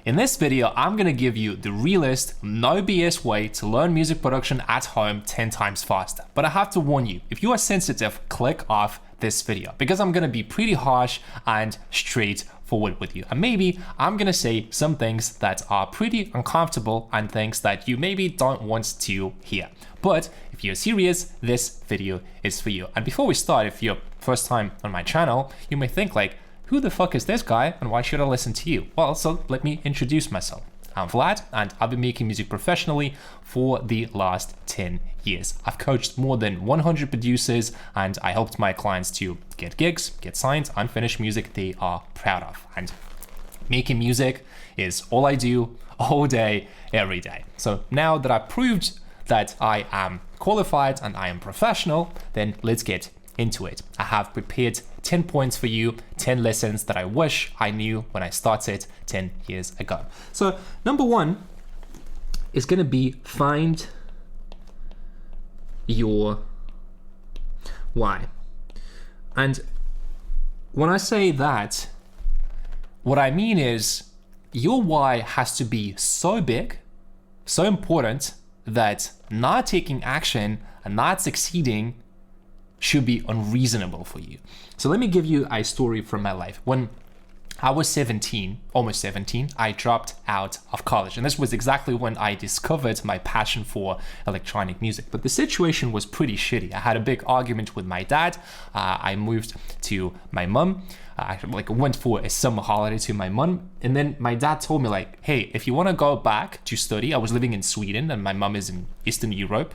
In this video, I'm gonna give you the realest, no BS way to learn music production at home 10 times faster. But I have to warn you, if you are sensitive, click off this video because I'm gonna be pretty harsh and straightforward with you. And maybe I'm gonna say some things that are pretty uncomfortable and things that you maybe don't want to hear. But if you're serious, this video is for you. And before we start, if you're first time on my channel, you may think like, who the fuck is this guy and why should I listen to you? Well, so let me introduce myself. I'm Vlad and I've been making music professionally for the last 10 years. I've coached more than 100 producers and I helped my clients to get gigs, get signed, and finish music they are proud of. And making music is all I do all day, every day. So now that I've proved that I am qualified and I am professional, then let's get into it. I have prepared 10 points for you, 10 lessons that I wish I knew when I started 10 years ago. So number one is gonna be find your why. And when I say that, what I mean is your why has to be so big, so important that not taking action and not succeeding should be unreasonable for you. So let me give you a story from my life. When I was 17, almost 17, I dropped out of college. And this was exactly when I discovered my passion for electronic music. But the situation was pretty shitty. I had a big argument with my dad. I moved to my mom. I went for a summer holiday to my mom. And then my dad told me like, hey, if you want to go back to study, I was living in Sweden and my mom is in Eastern Europe,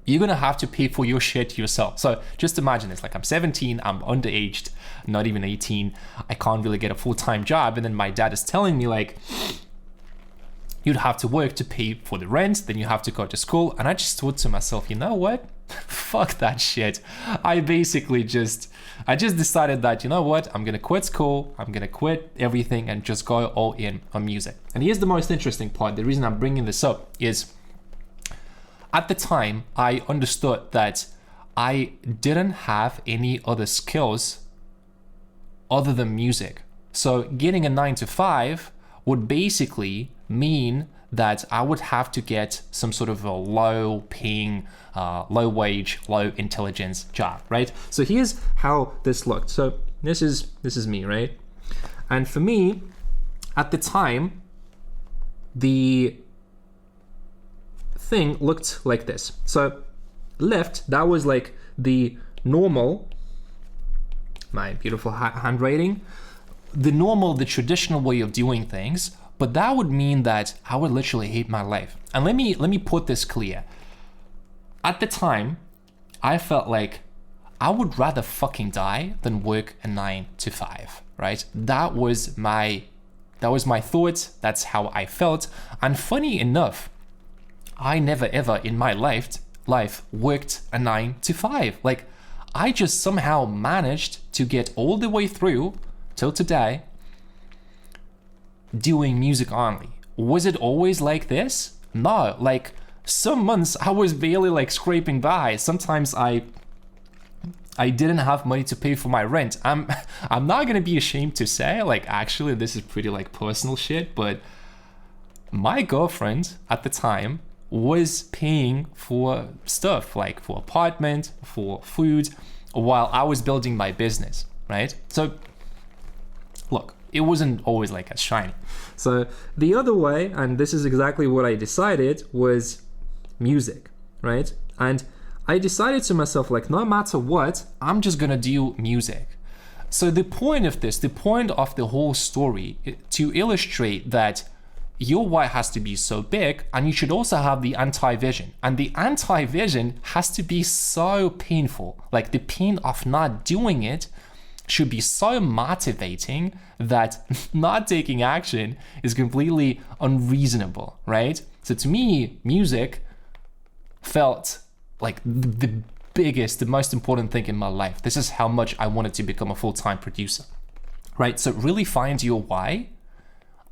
you're gonna have to pay for your shit yourself. So just imagine this, like I'm 17, I'm underaged, not even 18, I can't really get a full-time job, and then my dad is telling me like, you'd have to work to pay for the rent, then you have to go to school, and I just thought to myself, you know what? Fuck that shit. I just decided that, you know what, I'm gonna quit school, I'm gonna quit everything and just go all in on music. And here's the most interesting part, the reason I'm bringing this up is, at the time, I understood that I didn't have any other skills other than music. So getting a 9 to 5 would basically mean that I would have to get some sort of a low paying, low wage, low intelligence job, right? So here's how this looked. So this is me, right? And for me, at the time, the thing looked like this. So left, that was like the normal, my beautiful handwriting, the traditional way of doing things, but that would mean that I would literally hate my life. And let me put this clear. At the time, I felt like I would rather fucking die than work a 9 to 5, right? That was my thoughts, that's how I felt. And funny enough, I never ever in my life worked a 9 to 5. Like I just somehow managed to get all the way through till today doing music only. Was it always like this? No, like some months I was barely like scraping by. Sometimes I didn't have money to pay for my rent. I'm not gonna be ashamed to say, like actually this is pretty like personal shit, but my girlfriend at the time was paying for stuff like for apartment, for food, while I was building my business, right? So look, it wasn't always like as shiny. So the other way, and this is exactly what I decided, was music, right? And I decided to myself like, no matter what, I'm just gonna do music. So the point of this, the point of the whole story, to illustrate that your why has to be so big, and you should also have the anti-vision. And the anti-vision has to be so painful. Like the pain of not doing it should be so motivating that not taking action is completely unreasonable, right? So to me, music felt like the biggest, the most important thing in my life. This is how much I wanted to become a full-time producer, right? So really find your why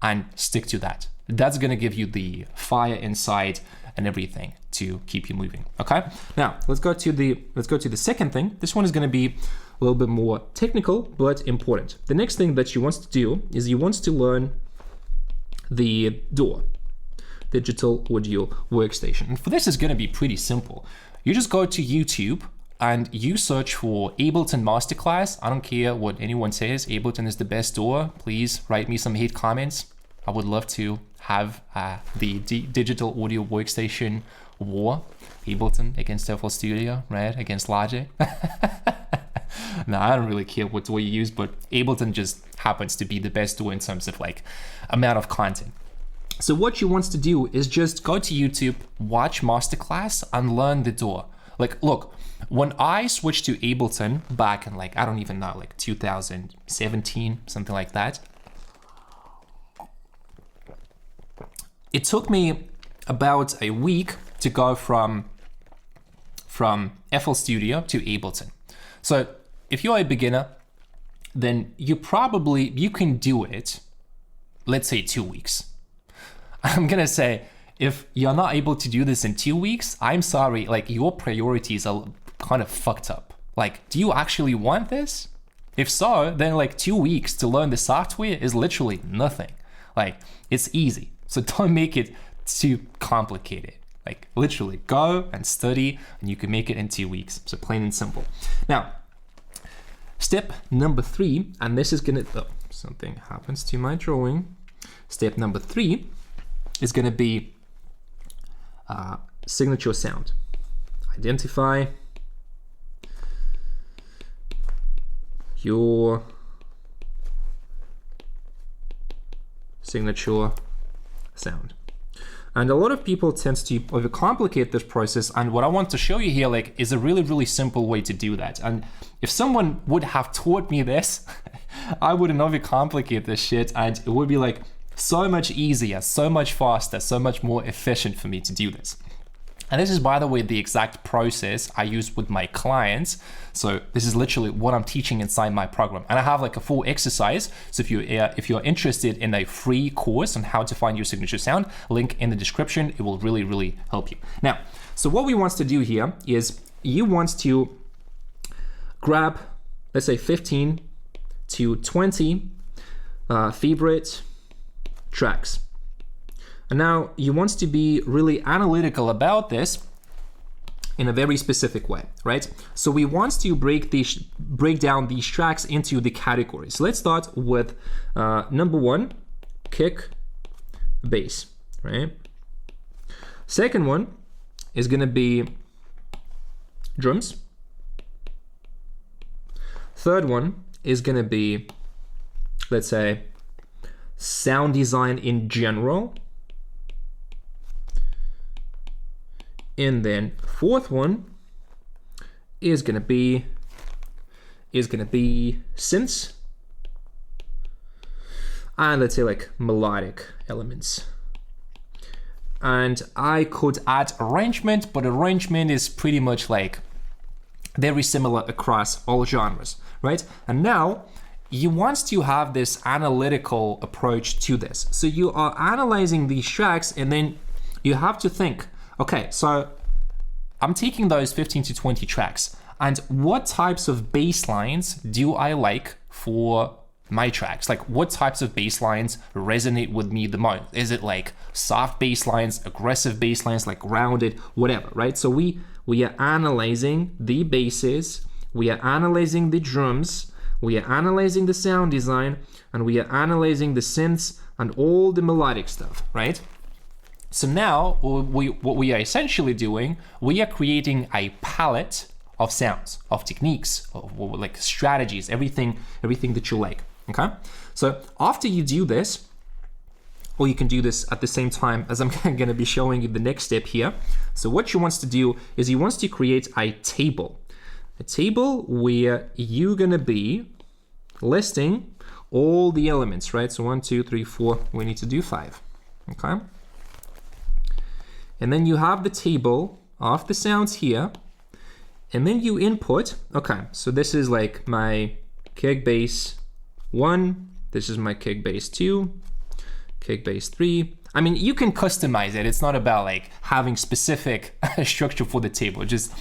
and stick to that. That's gonna give you the fire inside and everything to keep you moving. Okay. Now let's go to the second thing. This one is gonna be a little bit more technical but important. The next thing that you want to do is you want to learn the DAW, Digital Audio Workstation. And for this, is going to be pretty simple. You just go to YouTube and you search for Ableton Masterclass. I don't care what anyone says. Ableton is the best DAW. Please write me some hate comments. I would love to have the Digital Audio Workstation war. Ableton against FL Studio, right? Against Logic. No, I don't really care what DAW you use, but Ableton just happens to be the best DAW in terms of like amount of content. So what you want to do is just go to YouTube, watch Masterclass, and learn the DAW. Like, look, when I switched to Ableton back in like, I don't even know, like 2017, something like that, it took me about a week to go from FL Studio to Ableton. So if you're a beginner, then you can do it, let's say 2 weeks. I'm gonna say, if you're not able to do this in 2 weeks, I'm sorry, like your priorities are kind of fucked up. Like, do you actually want this? If so, then like 2 weeks to learn the software is literally nothing. Like, it's easy. So don't make it too complicated. Like, literally go and study and you can make it in 2 weeks. So plain and simple. Now, step number 3, and this is gonna, something happens to my drawing. Step number 3 is gonna be signature sound. Identify your signature sound. And a lot of people tend to overcomplicate this process, and what I want to show you here like is a really, really simple way to do that. And if someone would have taught me this, I wouldn't overcomplicate this shit, and it would be like so much easier, so much faster, so much more efficient for me to do this. And this is, by the way, the exact process I use with my clients. So this is literally what I'm teaching inside my program. And I have like a full exercise. So if you're interested in a free course on how to find your signature sound, link in the description, it will really, really help you. Now, so what we want to do here is you want to grab, let's say 15 to 20 favorite tracks. And now you want to be really analytical about this in a very specific way, right? So we want to break down these tracks into the categories. So let's start with number 1, kick, bass, right? Second one is gonna be drums. Third one is gonna be, let's say, sound design in general. And then fourth one is gonna be synths, and let's say like melodic elements. And I could add arrangement, but arrangement is pretty much like very similar across all genres, right? And now you want to have this analytical approach to this. So you are analyzing these tracks, and then you have to think, okay, so I'm taking those 15 to 20 tracks, and what types of bass lines do I like for my tracks? Like, what types of bass lines resonate with me the most? Is it like soft bass lines, aggressive bass lines, like rounded, whatever, right? So we are analyzing the basses, we are analyzing the drums, we are analyzing the sound design, and we are analyzing the synths and all the melodic stuff, right? So now what we are essentially doing, we are creating a palette of sounds, of techniques, of like strategies, everything that you like, okay? So after you do this, or you can do this at the same time as I'm gonna be showing you the next step here. So what you want to do is you want to create a table where you're gonna be listing all the elements, right? So 1, 2, 3, 4, we need to do 5, okay? And then you have the table of the sounds here, and then you input, okay, so this is like my kick bass 1, this is my kick bass 2, kick bass 3. I mean, you can customize it. It's not about like having specific structure for the table. Just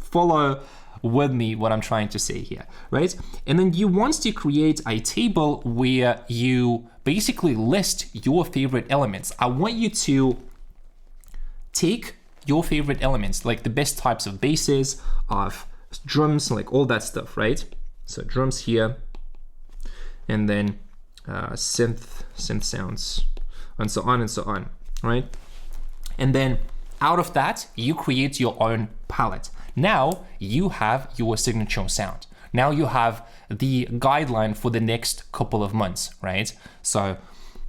follow with me what I'm trying to say here, right? And then you want to create a table where you basically list your favorite elements. I want you to take your favorite elements, like the best types of basses, of drums, like all that stuff, right? So drums here, and then synth sounds, and so on, right? And then out of that, you create your own palette. Now you have your signature sound. Now you have the guideline for the next couple of months, right? So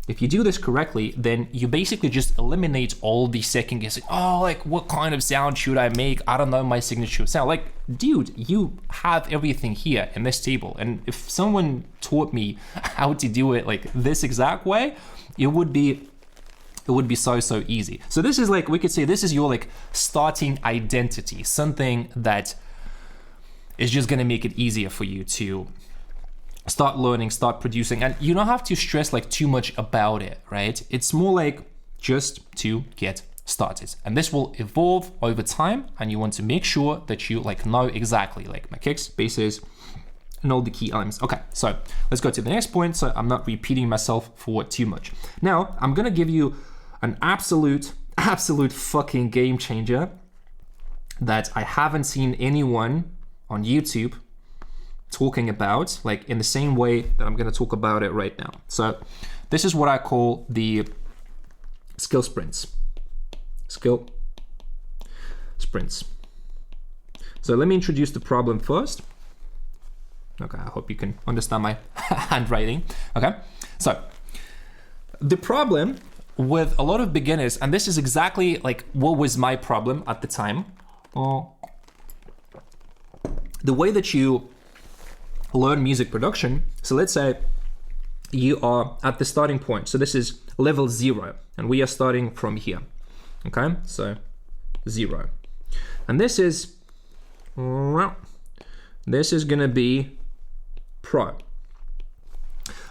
if you do this correctly, then you basically just eliminate all the second guessing. Oh, like what kind of sound should I make? I don't know my signature sound. Like, dude, you have everything here in this table. And if someone taught me how to do it like this exact way, it would be so easy. So this is like, we could say this is your like starting identity, something that is just gonna make it easier for you to start learning, start producing, and you don't have to stress like too much about it, right? It's more like just to get started. And this will evolve over time, and you want to make sure that you like know exactly like my kicks, basses, and all the key elements. Okay, so let's go to the next point, so I'm not repeating myself for too much. Now, I'm gonna give you an absolute fucking game changer that I haven't seen anyone on YouTube talking about, like in the same way that I'm gonna talk about it right now. So this is what I call the skill sprints. Skill sprints. So let me introduce the problem first. Okay, I hope you can understand my handwriting. Okay, so the problem with a lot of beginners, and this is exactly like what was my problem at the time, the way that you learn music production. So let's say you are at the starting point. So this is level 0, and we are starting from here. Okay, so 0. And this is gonna be pro.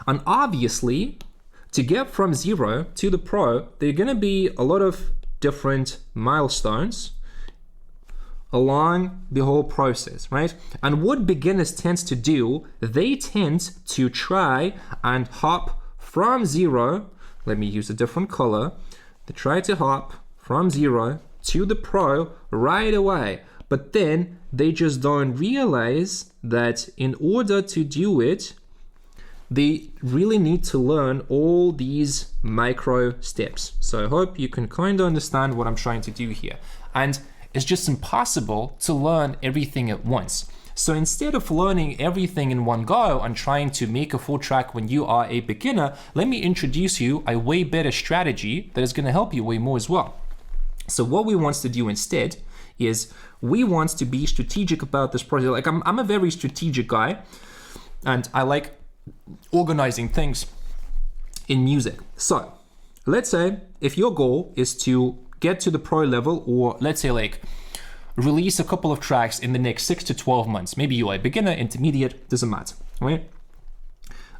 And obviously, to get from 0 to the pro, there are gonna be a lot of different milestones along the whole process, right? And what beginners tend to do, they tend to try and hop from 0, let me use a different color, they try to hop from 0 to the pro right away, but then they just don't realize that in order to do it, they really need to learn all these micro steps. So I hope you can kind of understand what I'm trying to do here. And it's just impossible to learn everything at once. So instead of learning everything in one go and trying to make a full track when you are a beginner, let me introduce you a way better strategy that is going to help you way more as well. So what we want to do instead is we want to be strategic about this project. Like I'm a very strategic guy, and I like organizing things in music. So let's say if your goal is to get to the pro level, or let's say like release a couple of tracks in the next 6 to 12 months. Maybe you're a beginner, intermediate, doesn't matter, right?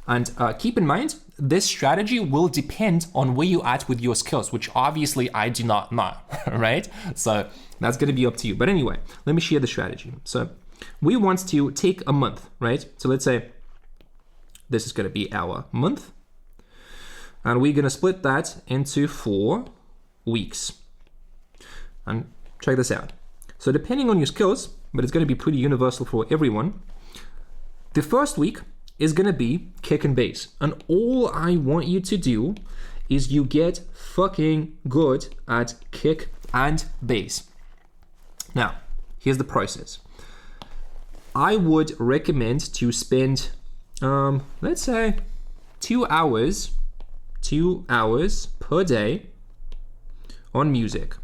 And keep in mind, this strategy will depend on where you're at with your skills, which obviously I do not know, right? So that's gonna be up to you. But anyway, let me share the strategy. So we want to take a month, right? So let's say this is gonna be our month, and we're gonna split that into 4 weeks. And check this out. So depending on your skills, but it's gonna be pretty universal for everyone, the first week is gonna be kick and bass. And all I want you to do is you get fucking good at kick and bass. Now, here's the process. I would recommend to spend, let's say 2 hours per day on music.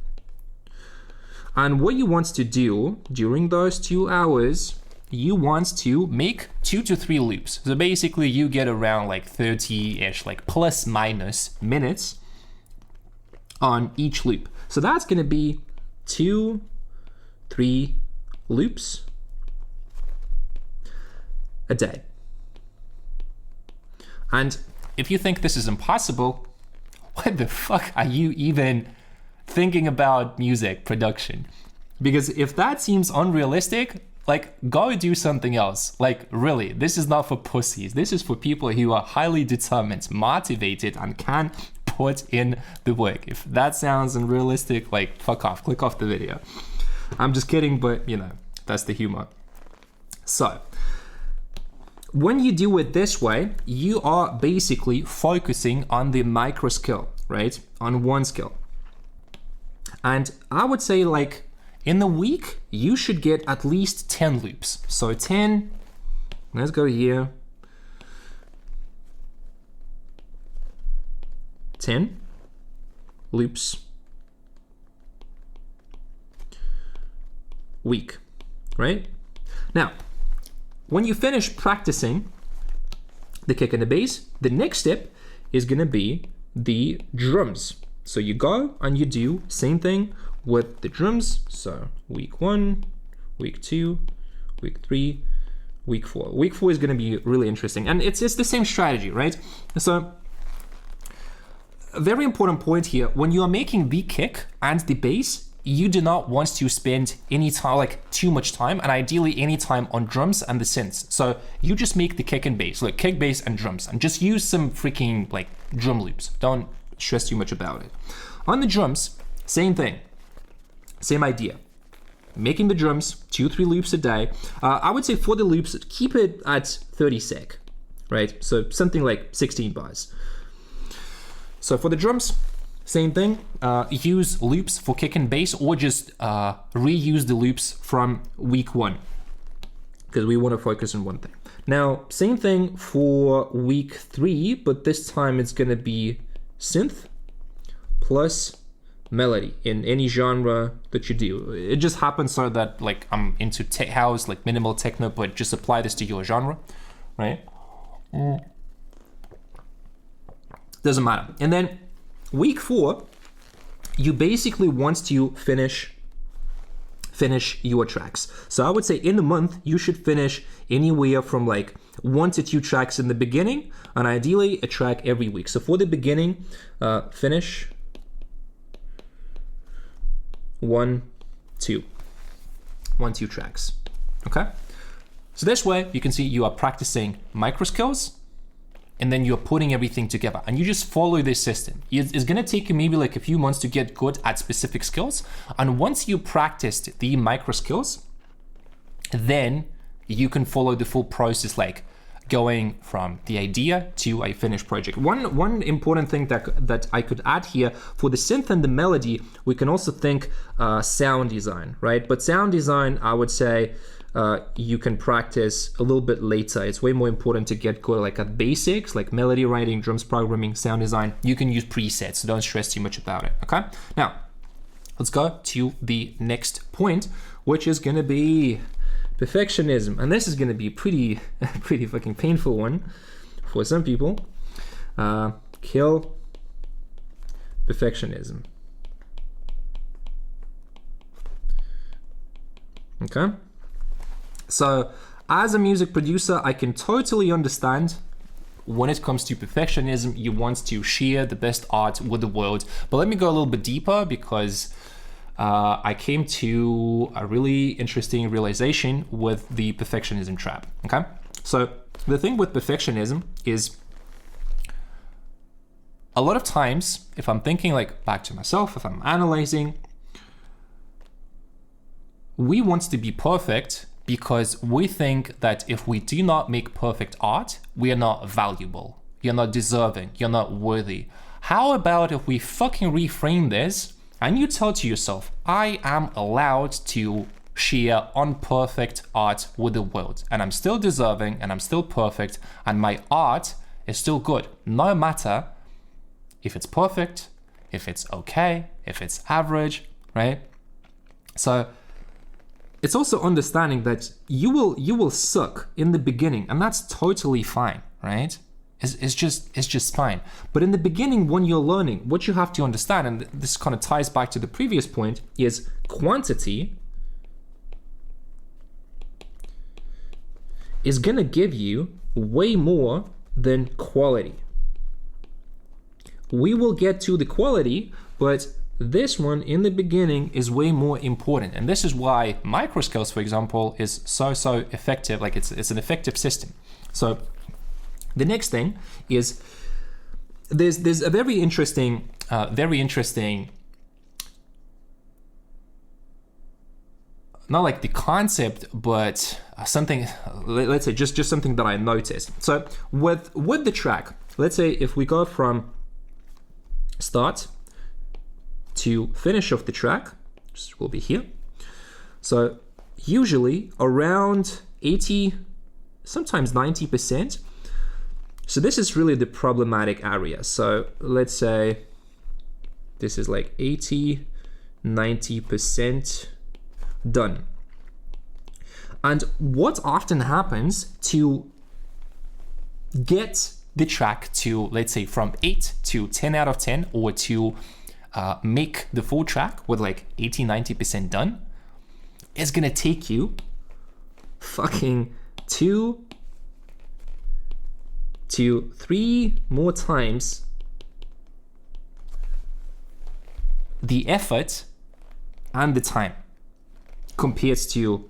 And what you want to do during those 2 hours, you want to make 2 to 3 loops. So basically you get around like 30-ish, like plus minus minutes on each loop. So that's gonna be 2-3 loops a day. And if you think this is impossible, what the fuck are you even thinking about music production? Because if that seems unrealistic, like, go do something else. Like, really, this is not for pussies. This is for people who are highly determined, motivated, and can put in the work. If that sounds unrealistic, like, fuck off, click off the video. I'm just kidding, but you know, that's the humor. So, when you do it this way, you are basically focusing on the micro skill, right? On one skill. And I would say, like, in the week, you should get at least 10 loops. So 10, let's go here. 10 loops week, right? Now, when you finish practicing the kick and the bass, the next step is gonna be the drums. So you go and you do same thing with the drums. So week 1, week 2, week 3, week 4. Week 4 is going to be really interesting, and it's the same strategy, right? So a very important point here: when you are making the kick and the bass, you do not want to spend any time, like too much time, and ideally any time on drums and the synths. So you just make the kick and bass, like kick, bass, and drums, and just use some freaking like drum loops. Don't stress too much about it. On the drums, same thing, same idea. Making the drums 2-3 loops a day. I would say for the loops, keep it at 30 sec, right? So something like 16 bars. So for the drums, same thing. Use loops for kick and bass, or just reuse the loops from week 1, because we want to focus on one thing. Now, same thing for week 3, but this time it's going to be synth plus melody in any genre that you do. It just happens so that like I'm into tech house, like minimal techno, but just apply this to your genre, right? Doesn't matter. And then week 4, you basically want to finish your tracks. So I would say in the month, you should finish anywhere from like 1 to 2 tracks in the beginning, and ideally a track every week. So for the beginning, finish 1, 2 tracks. Okay? So this way you can see you are practicing micro skills, and then you're putting everything together, and you just follow this system. It's gonna take you maybe like a few months to get good at specific skills, and once you practiced the micro skills, then you can follow the full process, like going from the idea to a finished project. One important thing that I could add here, for the synth and the melody, we can also think sound design, right? But sound design, I would say, you can practice a little bit later. It's way more important to get good like at basics, like melody writing, drums programming, sound design. You can use presets, so don't stress too much about it, okay? Now, let's go to the next point, which is gonna be perfectionism. And this is gonna be pretty fucking painful one for some people. Kill perfectionism. Okay? So as a music producer, I can totally understand when it comes to perfectionism, you want to share the best art with the world. But let me go a little bit deeper, because I came to a really interesting realization with the perfectionism trap, okay? So the thing with perfectionism is, a lot of times, if I'm thinking like back to myself, if I'm analyzing, we want to be perfect because we think that if we do not make perfect art, we are not valuable, you're not deserving, you're not worthy. How about if we fucking reframe this and you tell to yourself, I am allowed to share imperfect art with the world, and I'm still deserving, and I'm still perfect, and my art is still good, no matter if it's perfect, if it's okay, if it's average, right? So it's also understanding that you will suck in the beginning, and that's totally fine, right? It's just fine. But in the beginning, when you're learning, what you have to understand, and this kind of ties back to the previous point, is quantity is gonna give you way more than quality. We will get to the quality, but this one in the beginning is way more important. And this is why microscales, for example, is so effective. Like it's an effective system. So the next thing is there's a very interesting, not like the concept, but something, let's say just something that I noticed. So with the track, let's say if we go from start to finish of the track, which will be here. So usually around 80, sometimes 90%. So this is really the problematic area. So let's say this is like 80, 90% done. And what often happens to get the track to, let's say, from 8 to 10 out of 10, or to make the full track with like 80, 90% done, is gonna take you fucking 2 to 3 more times the effort and the time compared to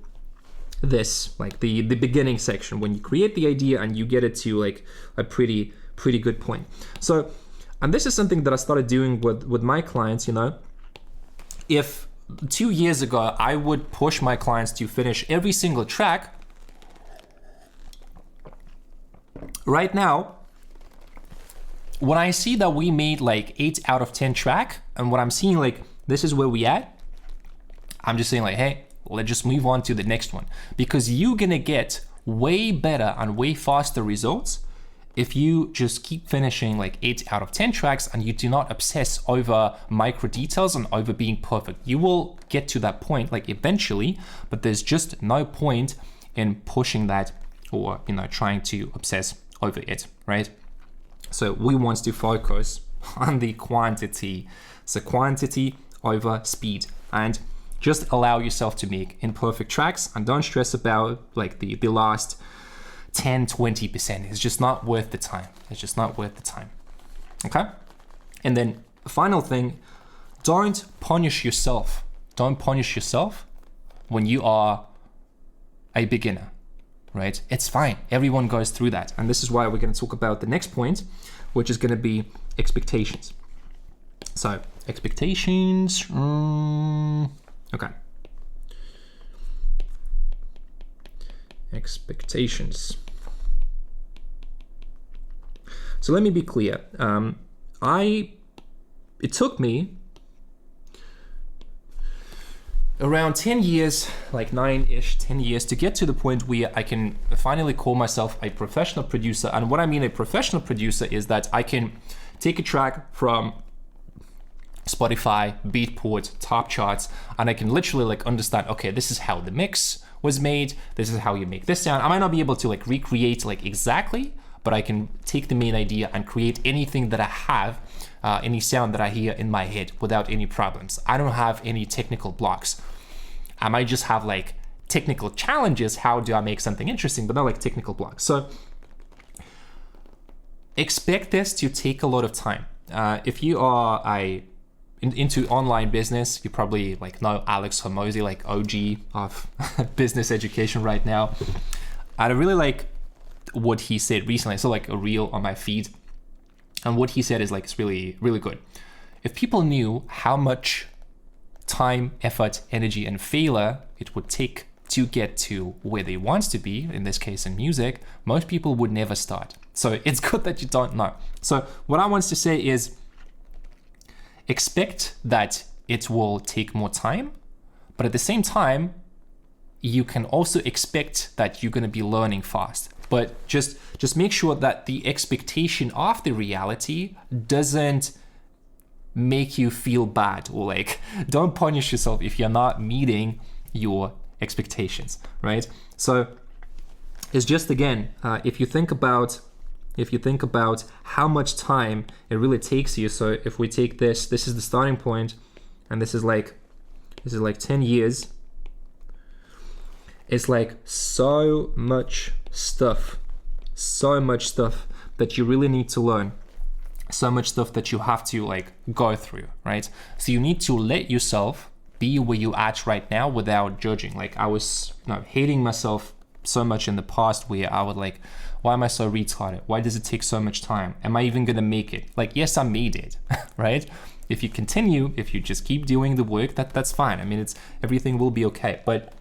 this, like the beginning section, when you create the idea and you get it to like a pretty good point. So, and this is something that I started doing with my clients, you know. If 2 years ago I would push my clients to finish every single track, right now, when I see that we made like 8 out of 10 track, and what I'm seeing like this is where we at, I'm just saying like, hey, let's just move on to the next one, because you're gonna get way better and way faster results if you just keep finishing like 8 out of 10 tracks and you do not obsess over micro details and over being perfect. You will get to that point like eventually, but there's just no point in pushing that, or, you know, trying to obsess over it, right? So we want to focus on the quantity. So quantity over speed, and just allow yourself to make imperfect tracks, and don't stress about like the last 10, 20%. It's just not worth the time. It's just not worth the time. Okay? And then the final thing, don't punish yourself. Don't punish yourself when you are a beginner, right? It's fine. Everyone goes through that. And this is why we're going to talk about the next point, which is going to be expectations. So expectations, okay. Expectations. So let me be clear. It took me around 10 years, like 9-ish, 10 years, to get to the point where I can finally call myself a professional producer. And what I mean a professional producer is that I can take a track from Spotify, Beatport, Top Charts, and I can literally like understand, okay, this is how the mix was made, this is how you make this sound. I might not be able to like recreate like exactly, but I can take the main idea and create anything that I have, any sound that I hear in my head without any problems. I don't have any technical blocks. I might just have like technical challenges. How do I make something interesting, but not like technical blocks. So expect this to take a lot of time. If you are into online business, you probably like know Alex Hormozi, like OG of business education right now. I really like what he said recently. I saw like a reel on my feed, and what he said is like, it's really, really good. If people knew how much time, effort, energy, and failure it would take to get to where they want to be, in this case in music, most people would never start. So it's good that you don't know. So what I want to say is, expect that it will take more time, but at the same time, you can also expect that you're going to be learning fast. But just make sure that the expectation of the reality doesn't make you feel bad, or like, don't punish yourself if you're not meeting your expectations, right? So it's just, again, if you think about how much time it really takes you. So if we take this is the starting point, and this is like 10 years. It's like so much stuff that you really need to learn. so much stuff that you have to like go through, right? So you need to let yourself be where you're at right now without judging. Like I was hating myself so much in the past where I would like, why am I so retarded? Why does it take so much time? Am I even gonna make it? Like, yes, I made it, right? If you continue, if you just keep doing the work, that's fine. I mean, everything will be okay, but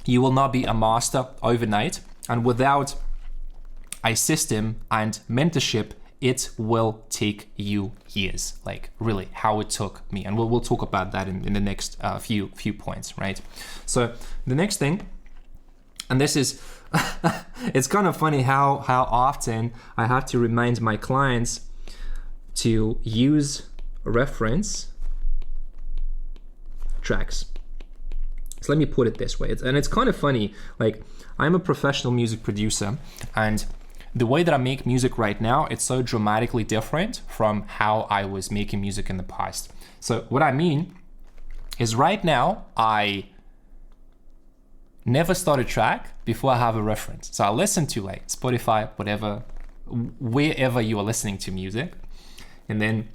you will not be a master overnight. And without a system and mentorship, it will take you years, like really how it took me. And we'll talk about that in the next few points, right? So the next thing, and this is, it's kind of funny how often I have to remind my clients to use reference tracks. So let me put it this way, and it's kind of funny, like I'm a professional music producer, and the way that I make music right now, it's so dramatically different from how I was making music in the past. So what I mean is right now, I never start a track before I have a reference. So I listen to like Spotify, whatever, wherever you are listening to music, and then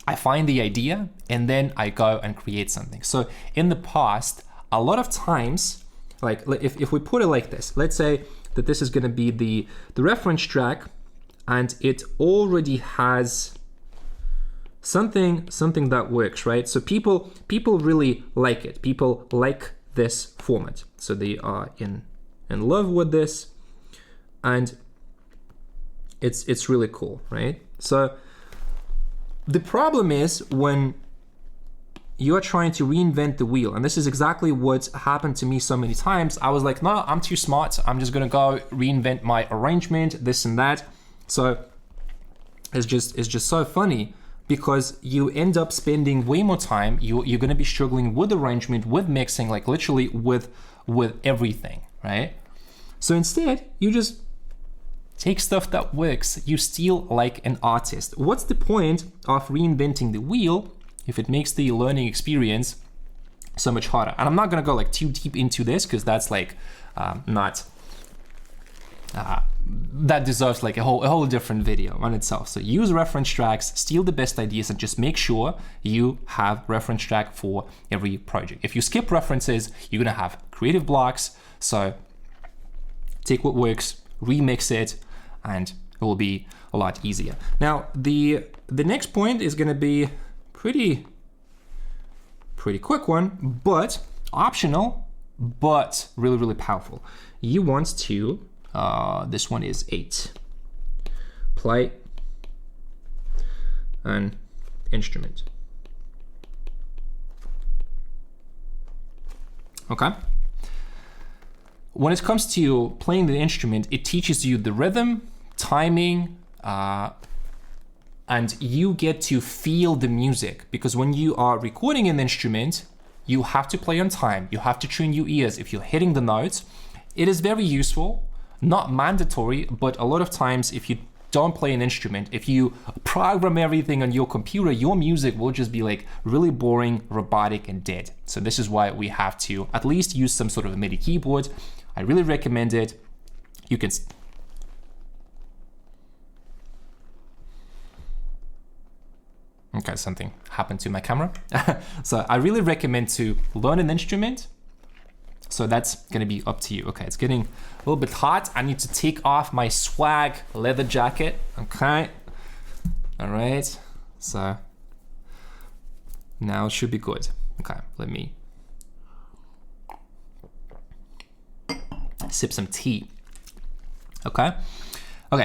I find the idea and then I go and create something. So in the past, a lot of times, like if we put it like this, let's say that this is going to be the reference track and it already has something that works, right? So people really like it. People like this format. So they are in love with this, and it's really cool, right? So the problem is when you are trying to reinvent the wheel, and this is exactly what happened to me so many times. I was like, no, I'm too smart. I'm just gonna go reinvent my arrangement, this and that. So it's just so funny because you end up spending way more time. You're gonna be struggling with arrangement, with mixing, like literally with everything, right? So instead, you just take stuff that works. You steal like an artist. What's the point of reinventing the wheel if it makes the learning experience so much harder? And I'm not gonna go like too deep into this because that's like that deserves like a whole different video on itself. So use reference tracks, steal the best ideas, and just make sure you have reference track for every project. If you skip references, you're gonna have creative blocks. So take what works, remix it, and it will be a lot easier. Now, the next point is gonna be pretty quick one, but optional, but really, really powerful. You want to, this one is 8. Play an instrument. Okay? When it comes to playing the instrument, it teaches you the rhythm, timing, and you get to feel the music, because when you are recording an instrument, you have to play on time. You have to tune your ears if you're hitting the notes. It is very useful, not mandatory, but a lot of times if you don't play an instrument, if you program everything on your computer, your music will just be like really boring, robotic, and dead. So this is why we have to at least use some sort of a MIDI keyboard. I really recommend it. You can okay, something happened to my camera. So I really recommend to learn an instrument. So that's gonna be up to you. Okay, it's getting a little bit hot. I need to take off my swag leather jacket. Okay, all right. So now it should be good. Okay, let me sip some tea. Okay,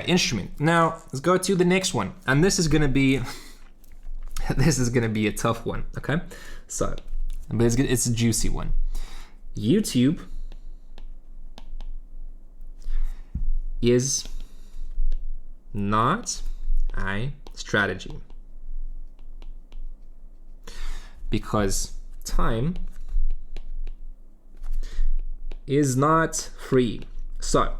instrument. Now let's go to the next one, and this is gonna be a tough one. Okay, so but it's a juicy one. YouTube is not a strategy because time is not free. So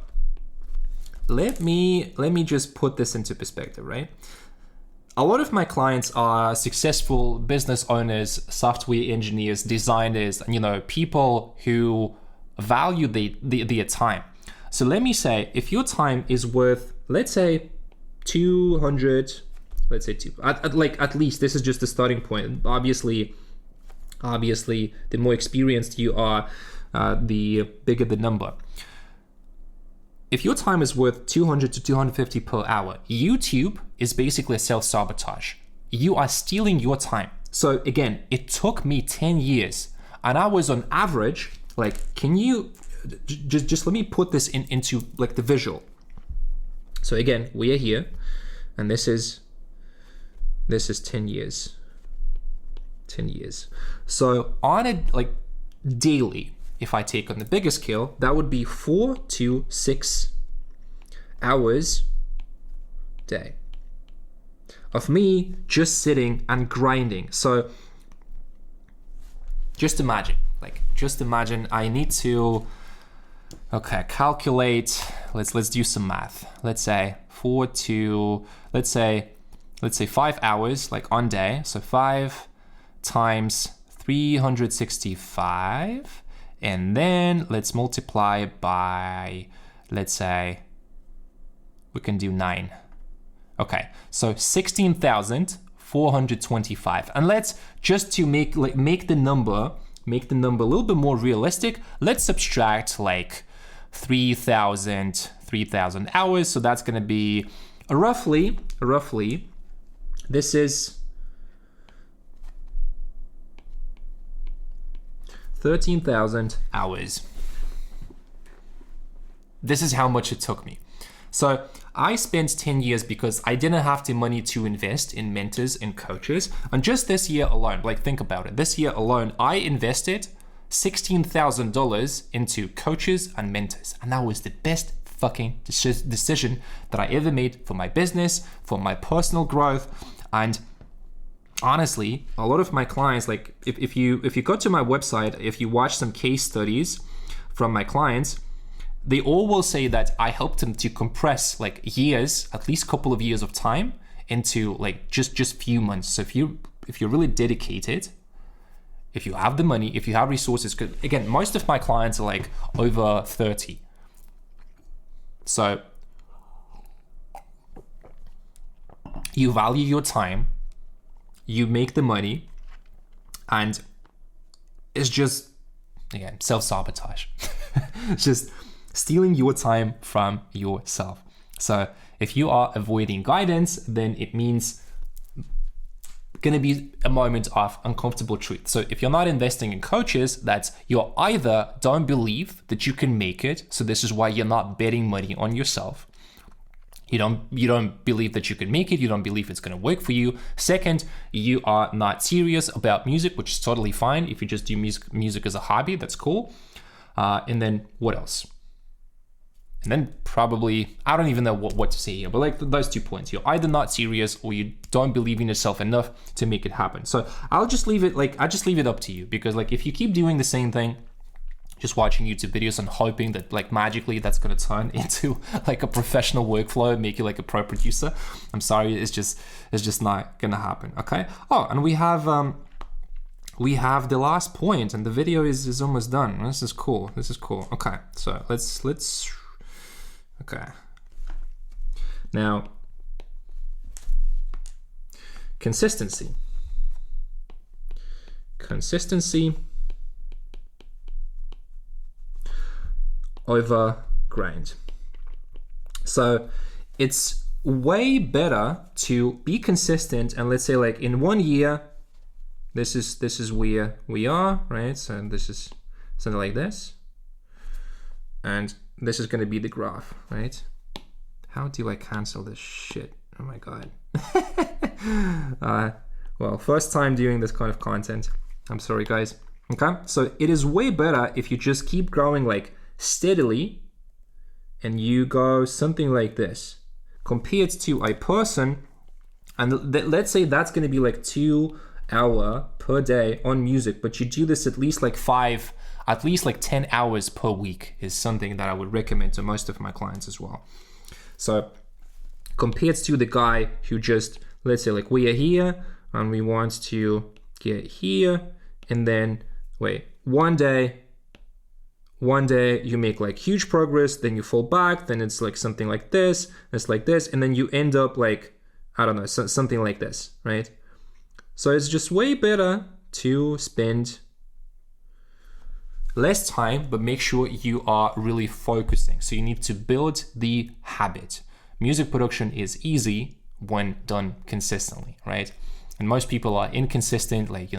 let me just put this into perspective, right? A lot of my clients are successful business owners, software engineers, designers, and people who value their time. So let me say, if your time is worth let's say 200, let's say at least this is just the starting point. Obviously, the more experienced you are, the bigger the number. If your time is worth 200 to 250 per hour, YouTube is basically a self-sabotage. You are stealing your time. So again, it took me 10 years, and I was on average, like, can you just let me put this into like the visual. So again, we are here, and this is 10 years. 10 years. So on a like daily, if I take on the bigger scale, that would be 4 to 6 hours a day of me just sitting and grinding. So just imagine I need to, okay, calculate, let's do some math. Let's say 5 hours, like on day. So 5 times 365, and then let's multiply by, let's say, we can do 9. Okay, so 16,425. And let's, just to make the number a little bit more realistic, let's subtract like 3,000 hours. So that's gonna be roughly, this is 13,000 hours. This is how much it took me. So I spent 10 years because I didn't have the money to invest in mentors and coaches. And just this year alone, like think about it, this year alone, I invested $16,000 into coaches and mentors. And that was the best fucking decision that I ever made for my business, for my personal growth. And honestly, a lot of my clients, like if you go to my website, if you watch some case studies from my clients, they all will say that I helped them to compress like years, at least a couple of years of time, into like just few months. So if you're really dedicated, if you have the money, if you have resources, because again, most of my clients are like over 30. So you value your time, you make the money, and it's just, again, self-sabotage. It's just stealing your time from yourself. So if you are avoiding guidance, then it means going to be a moment of uncomfortable truth. So if you're not investing in coaches, that's you either don't believe that you can make it, so this is why you're not betting money on yourself. You don't believe that you can make it. You don't believe it's going to work for you. Second, you are not serious about music, which is totally fine. If you just do music as a hobby, that's cool. And then what else? And then probably, I don't even know what to say here, but like those 2 points, you're either not serious or you don't believe in yourself enough to make it happen. So I just leave it up to you, because like if you keep doing the same thing, just watching YouTube videos and hoping that like magically that's going to turn into like a professional workflow, make you like a pro producer, I'm sorry, it's just not going to happen. Okay. Oh, and we have the last point, and the video is almost done. This is cool. Okay. So let's okay. Now, consistency over grind. So it's way better to be consistent, and let's say like in 1 year, this is where we are, right? So this is something like this, and this is going to be the graph, right? How do I cancel this shit? Oh my god. Well, first time doing this kind of content. I'm sorry, guys. Okay, so it is way better if you just keep growing like steadily, and you go something like this, compared to a person, and let's say that's going to be like 2 hours per day on music, but you do this at least like 10 hours per week is something that I would recommend to most of my clients as well. So compared to the guy who just, let's say like we are here and we want to get here, and then wait, one day one day you make like huge progress, then you fall back, then it's like something like this, it's like this, and then you end up like, I don't know, something like this, right? So it's just way better to spend less time, but make sure you are really focusing. So you need to build the habit. Music production is easy when done consistently, right? And most people are inconsistent, like,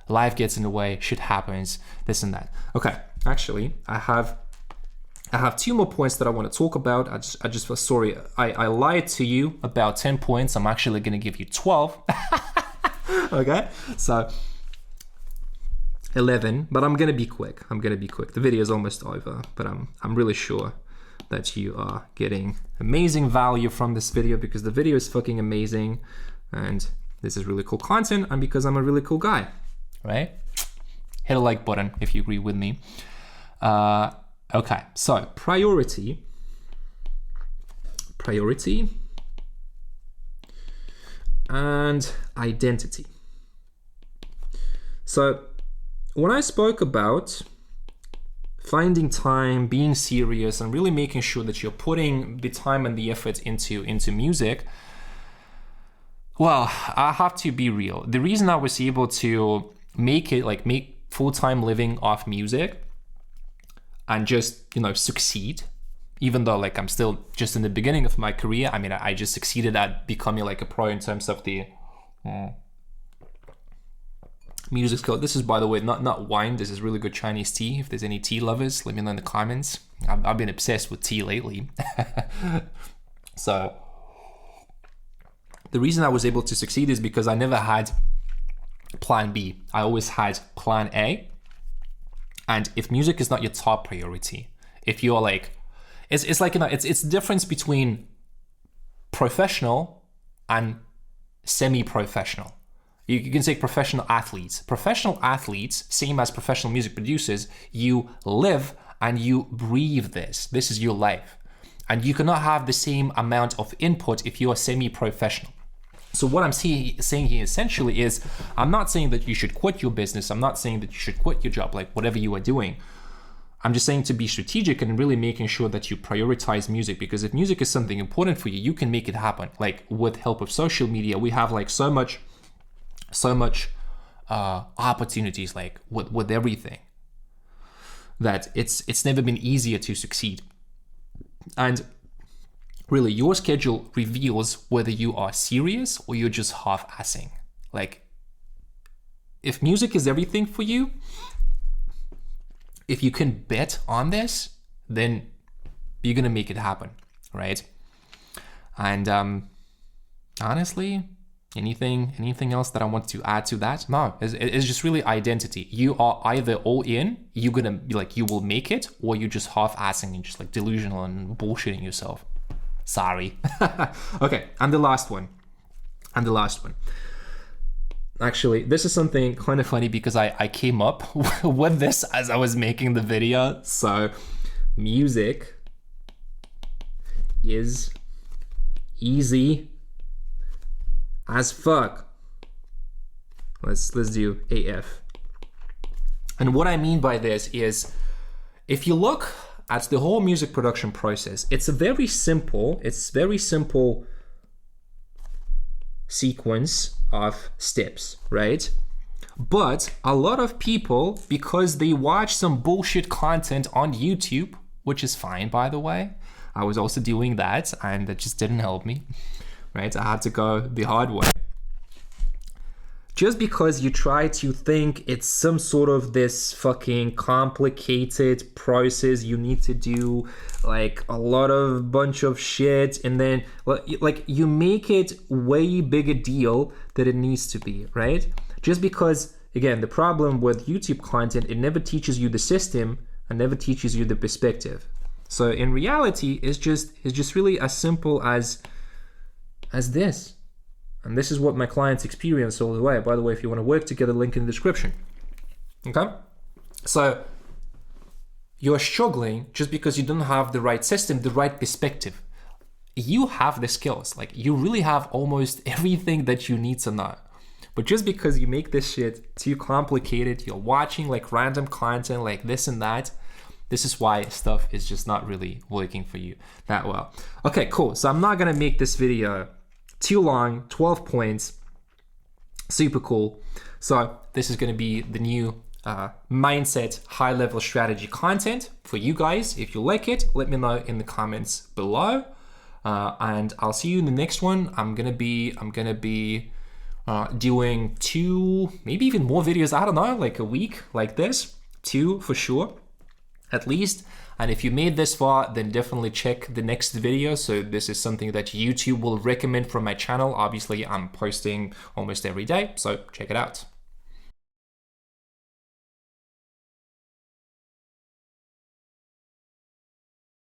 life gets in the way, shit happens, this and that. Okay, actually, I have 2 more points that I want to talk about. I just feel sorry. I lied to you about 10 points. I'm actually going to give you 12. Okay, so 11, but I'm going to be quick. The video is almost over, but I'm really sure that you are getting amazing value from this video, because the video is fucking amazing and this is really cool content, and because I'm a really cool guy, right? Hit a like button if you agree with me. Okay, so priority and identity. So when I spoke about finding time, being serious, and really making sure that you're putting the time and the effort into music, well, I have to be real. The reason I was able to make full-time living off music and just, succeed, even though like I'm still just in the beginning of my career. I mean, I just succeeded at becoming like a pro in terms of the music skill. This is, by the way, not wine. This is really good Chinese tea. If there's any tea lovers, let me know in the comments. I've been obsessed with tea lately. So the reason I was able to succeed is because I never had plan B. I always had plan A. And if music is not your top priority, if you're like, it's like, it's the difference between professional and semi-professional. You can say professional athletes. Professional athletes, same as professional music producers, you live and you breathe this. This is your life. And you cannot have the same amount of input if you are semi-professional. So what I'm saying here essentially is, I'm not saying that you should quit your business. I'm not saying that you should quit your job, like whatever you are doing. I'm just saying to be strategic and really making sure that you prioritize music, because if music is something important for you, you can make it happen. Like with help of social media, we have like so much opportunities, like with everything, that it's never been easier to succeed. And really, your schedule reveals whether you are serious or you're just half-assing. Like, if music is everything for you, if you can bet on this, then you're gonna make it happen, right? And honestly, anything else that I want to add to that? No, it's just really identity. You are either all in, you're gonna be like, you will make it, or you're just half-assing and just like delusional and bullshitting yourself. Sorry. Okay, and the last one. Actually, this is something kind of funny because I came up with this as I was making the video. So, music is easy as fuck. Let's do AF. And what I mean by this is, if you look at the whole music production process, it's very simple sequence of steps, right? But a lot of people, because they watch some bullshit content on YouTube, which is fine, by the way, I was also doing that and that just didn't help me, right? I had to go the hard way. Just because you try to think it's some sort of this fucking complicated process, you need to do like a lot of bunch of shit, and then like you make it way bigger deal than it needs to be, right? Just because, again, the problem with YouTube content, it never teaches you the system and never teaches you the perspective. So in reality, it's just really as simple as this. And this is what my clients experience all the way. By the way, if you want to work together, link in the description. Okay? So you're struggling just because you don't have the right system, the right perspective. You have the skills. Like, you really have almost everything that you need to know. But just because you make this shit too complicated, you're watching like random content like this and that, This is why stuff is just not really working for you that well. Okay, cool. So I'm not gonna make this video too long, 12 points, super cool. So this is gonna be the new mindset, high level strategy content for you guys. If you like it, let me know in the comments below. And I'll see you in the next one. I'm gonna be doing 2, maybe even more videos. I don't know, like a week like this, 2 for sure, at least. And if you made this far, then definitely check the next video. So this is something that YouTube will recommend from my channel. Obviously, I'm posting almost every day, so check it out.